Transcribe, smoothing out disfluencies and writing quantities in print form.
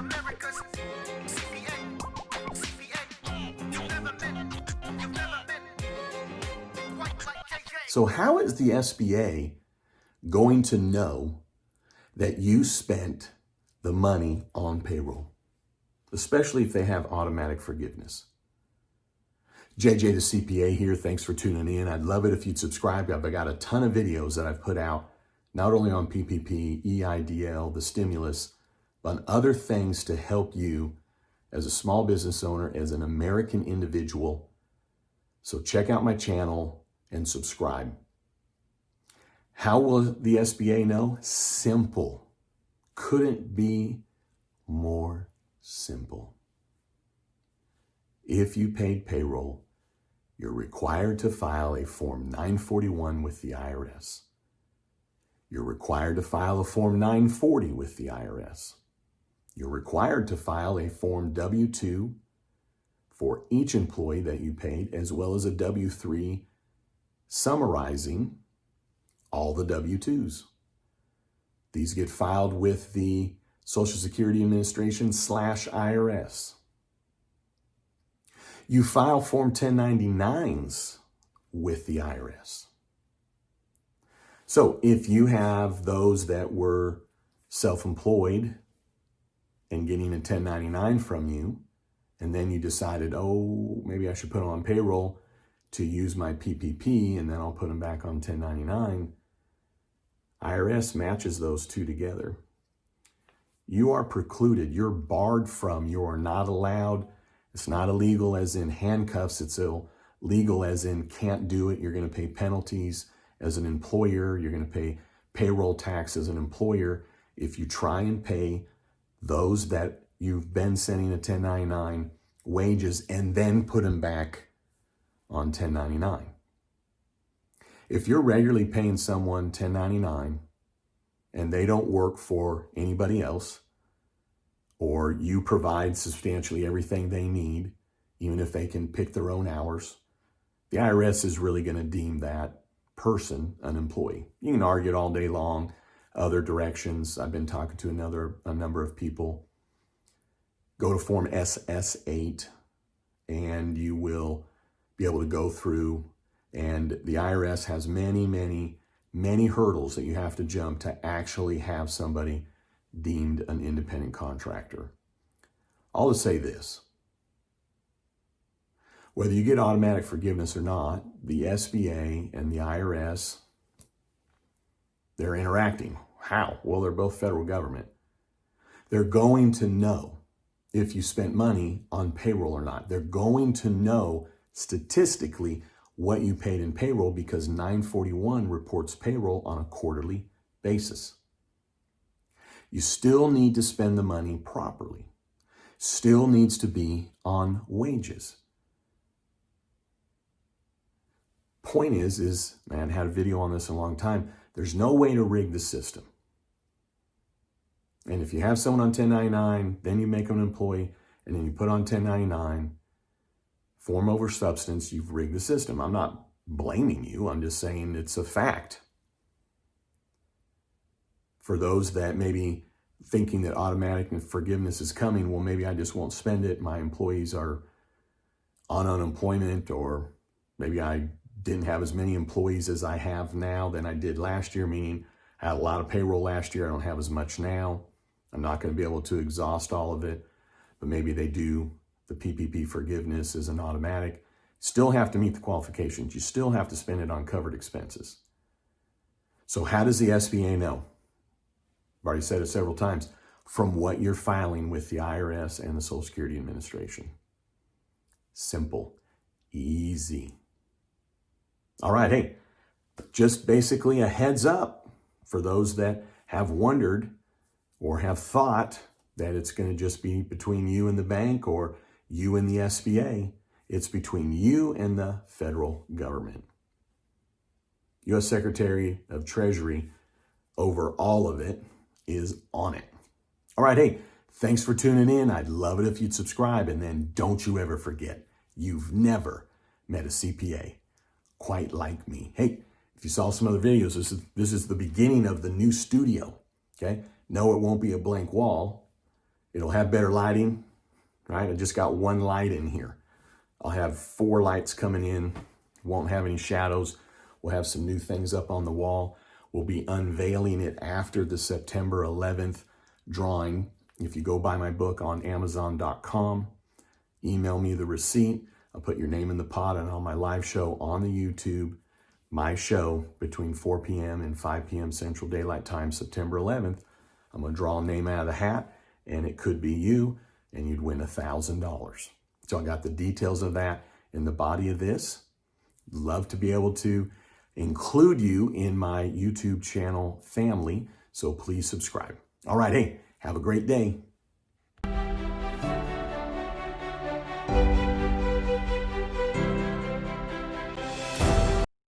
America's CPA. You've never met quite like JJ. So how is the SBA going to know that you spent the money on payroll, especially if they have automatic forgiveness? JJ the CPA here. Thanks for tuning in. I'd love it if you'd subscribe. I've got a ton of videos that I've put out, not only on PPP, EIDL, the stimulus, but on other things to help you as a small business owner, as an American individual. So check out my channel and subscribe. How will the SBA know? Simple. Couldn't be more simple. If you paid payroll, you're required to file a Form 941 with the IRS. You're required to file a Form 940 with the IRS. You're required to file a Form W-2 for each employee that you paid, as well as a W-3 summarizing all the W-2s. These get filed with the Social Security Administration / IRS. You file Form 1099s with the IRS. So if you have those that were self-employed and getting a 1099 from you, and then you decided, oh, maybe I should put them on payroll to use my PPP, and then I'll put them back on 1099, IRS matches those two together. You are precluded, you're barred from, you are not allowed. It's not illegal as in handcuffs, it's illegal as in can't do it. You're going to pay penalties as an employer. You're going to pay payroll tax as an employer if you try and pay those that you've been sending a 1099 wages and then put them back on 1099. If you're regularly paying someone 1099 and they don't work for anybody else, or you provide substantially everything they need, even if they can pick their own hours, the IRS is really going to deem that person an employee. You can argue it all day long, other directions. I've been talking to a number of people. Go to Form SS8 and you will be able to go through, and the IRS has many hurdles that you have to jump to actually have somebody deemed an independent contractor. I'll just say this. Whether you get automatic forgiveness or not, the SBA and the IRS, they're interacting. How? Well, they're both federal government. They're going to know if you spent money on payroll or not. They're going to know statistically what you paid in payroll, because 941 reports payroll on a quarterly basis. You still need to spend the money properly. Still needs to be on wages. Point is, man, I had a video on this a long time. There's no way to rig the system. And if you have someone on 1099, then you make them an employee, and then you put on 1099, form over substance, you've rigged the system. I'm not blaming you. I'm just saying it's a fact. For those that maybe thinking that automatic forgiveness is coming, well, maybe I just won't spend it. My employees are on unemployment, or maybe I didn't have as many employees as I have now than I did last year, meaning I had a lot of payroll last year. I don't have as much now. I'm not going to be able to exhaust all of it, but maybe they do. The PPP forgiveness is an automatic. Still have to meet the qualifications. You still have to spend it on covered expenses. So how does the SBA know? I've already said it several times. From what you're filing with the IRS and the Social Security Administration. Simple. Easy. All right, hey, just basically a heads up for those that have wondered or have thought that it's going to just be between you and the bank or you and the SBA. It's between you and the federal government. U.S. Secretary of Treasury over all of it is on it. All right, hey, thanks for tuning in. I'd love it if you'd subscribe, and then don't you ever forget, you've never met a CPA quite like me. Hey, if you saw some other videos, this is the beginning of the new studio, okay? No, it won't be a blank wall. It'll have better lighting, right? I just got one light in here. I'll have 4 lights coming in. Won't have any shadows. We'll have some new things up on the wall. We'll be unveiling it after the September 11th drawing. If you go buy my book on Amazon.com, email me the receipt. I'll put your name in the pot, and on my live show on the YouTube, my show between 4 p.m. and 5 p.m. Central Daylight Time, September 11th, I'm going to draw a name out of the hat, and it could be you, and you'd win $1,000. So I got the details of that in the body of this. Love to be able to include you in my YouTube channel family, so please subscribe. All right, hey, have a great day.